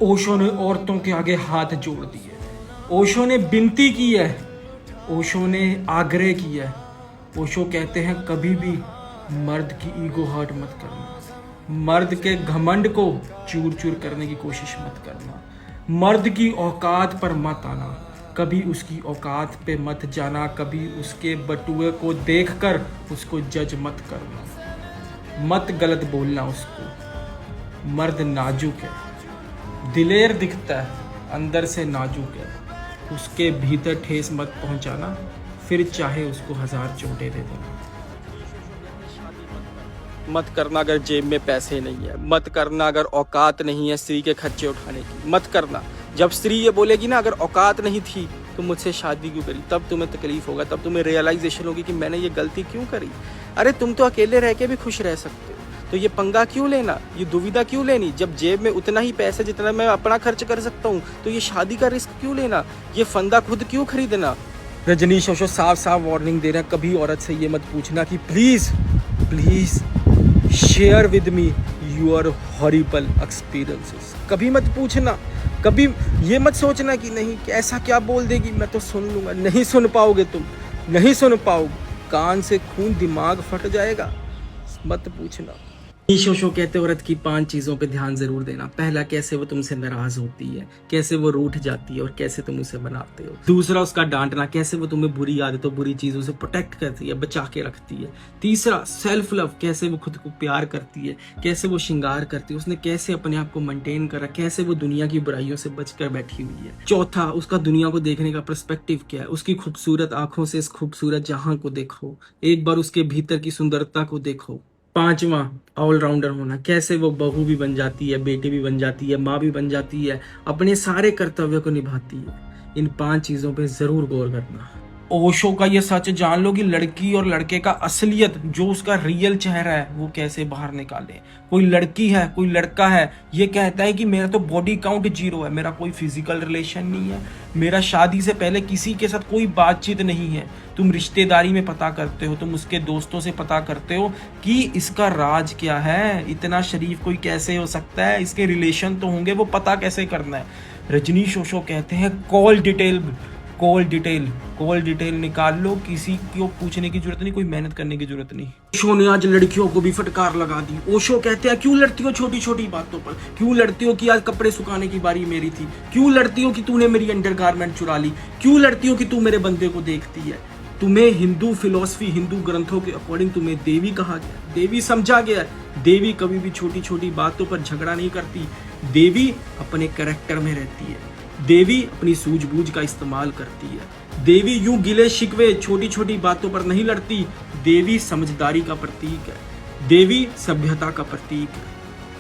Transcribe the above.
ओशो ने औरतों के आगे हाथ जोड़ दिए, ओशो ने विनती की है, ओशो ने आग्रह किया है। ओशो कहते हैं कभी भी मर्द की ईगो हर्ट मत करना, मर्द के घमंड को चूर चूर करने की कोशिश मत करना, मर्द की औकात पर मत आना, कभी उसकी औकात पे मत जाना, कभी उसके बटुए को देखकर उसको जज मत करना, मत गलत बोलना उसको। मर्द नाजुक है, दिलेर दिखता है, अंदर से नाजुक है, उसके भीतर ठेस मत पहुंचाना, फिर चाहे उसको 1000 चोटें दे देना। मत करना अगर जेब में पैसे नहीं है, मत करना अगर औकात नहीं है स्त्री के खर्चे उठाने की, मत करना। जब स्त्री ये बोलेगी ना अगर औकात नहीं थी तो मुझसे शादी क्यों करी, तब तुम्हें तकलीफ होगा, तब तुम्हें रियलाइजेशन होगी कि मैंने ये गलती क्यों करी। अरे तुम तो अकेले रह के भी खुश रह सकते हो, तो ये पंगा क्यों लेना, ये दुविधा क्यों लेनी। जब जेब में उतना ही पैसा जितना मैं अपना खर्च कर सकता हूँ तो ये शादी का रिस्क क्यों लेना, ये फंदा खुद क्यों खरीदना। रजनीश ओशो साफ साफ वार्निंग दे रहे हैं, कभी औरत से ये मत पूछना कि please please share with me your horrible experiences. कभी मत पूछना, कभी ये मत सोचना कि नहीं ऐसा क्या बोल देगी मैं तो सुन लूंगा। नहीं सुन पाओगे तुम, नहीं सुन पाओगे, कान से खून दिमाग फट जाएगा, मत पूछना। ओशो कहते औरत की 5 चीजों पे ध्यान जरूर देना। पहला, कैसे वो तुमसे नाराज होती है, कैसे वो रूठ जाती है और कैसे तुम उसे बनाते हो। दूसरा, उसका डांटना, कैसे वो तुम्हें बुरी आदतों बुरी चीजों से प्रोटेक्ट करती है, बचा के रखती है। तीसरा, सेल्फ लव, कैसे वो खुद को प्यार करती है, कैसे वो श्रृंगार करती है, उसने कैसे अपने आप को मेंटेन करा, कैसे वो दुनिया की बुराइयों से बचकर बैठी हुई है। चौथा, उसका दुनिया को देखने का पर्सपेक्टिव क्या है, उसकी खूबसूरत आंखों से इस खूबसूरत जहां को देखो, एक बार उसके भीतर की सुंदरता को देखो। पांचवा, ऑलराउंडर होना, कैसे वो बहू भी बन जाती है, बेटी भी बन जाती है, माँ भी बन जाती है, अपने सारे कर्तव्यों को निभाती है। इन 5 चीजों पे जरूर गौर करना। ओशो का ये सच जान लो कि लड़की और लड़के का असलियत, जो उसका रियल चेहरा है, वो कैसे बाहर निकाले। कोई लड़की है, कोई लड़का है, ये कहता है कि मेरा तो बॉडी काउंट 0 है, मेरा कोई फिजिकल रिलेशन नहीं है, मेरा शादी से पहले किसी के साथ कोई बातचीत नहीं है। तुम रिश्तेदारी में पता करते हो, तुम उसके दोस्तों से पता करते हो कि इसका राज क्या है, इतना शरीफ कोई कैसे हो सकता है, इसके रिलेशन तो होंगे, वो पता कैसे करना है। रजनीश ओशो कहते हैं कॉल डिटेल निकाल लो, किसी को पूछने की जरूरत नहीं, कोई मेहनत करने की जरूरत नहीं। ओशो ने आज लड़कियों को भी फटकार लगा दी। ओशो कहते हैं क्यों लड़ती हो छोटी छोटी बातों पर, क्यों लड़ती हो कि आज कपड़े सुखाने की बारी मेरी थी, क्यों लड़ती हो कि तूने मेरी अंडरगारमेंट चुरा ली, क्यों लड़ती हो कि तू मेरे बंदे को देखती है। तुम्हें हिंदू फिलॉसफी, हिंदू ग्रंथों के अकॉर्डिंग तुम्हें देवी कहा गया, देवी समझा गया है। देवी कभी भी छोटी छोटी बातों पर झगड़ा नहीं करती, देवी अपने कैरेक्टर में रहती है, देवी अपनी सूझबूझ का इस्तेमाल करती है, देवी यूं गिले शिकवे छोटी छोटी बातों पर नहीं लड़ती, देवी समझदारी का प्रतीक है, देवी सभ्यता का प्रतीक है।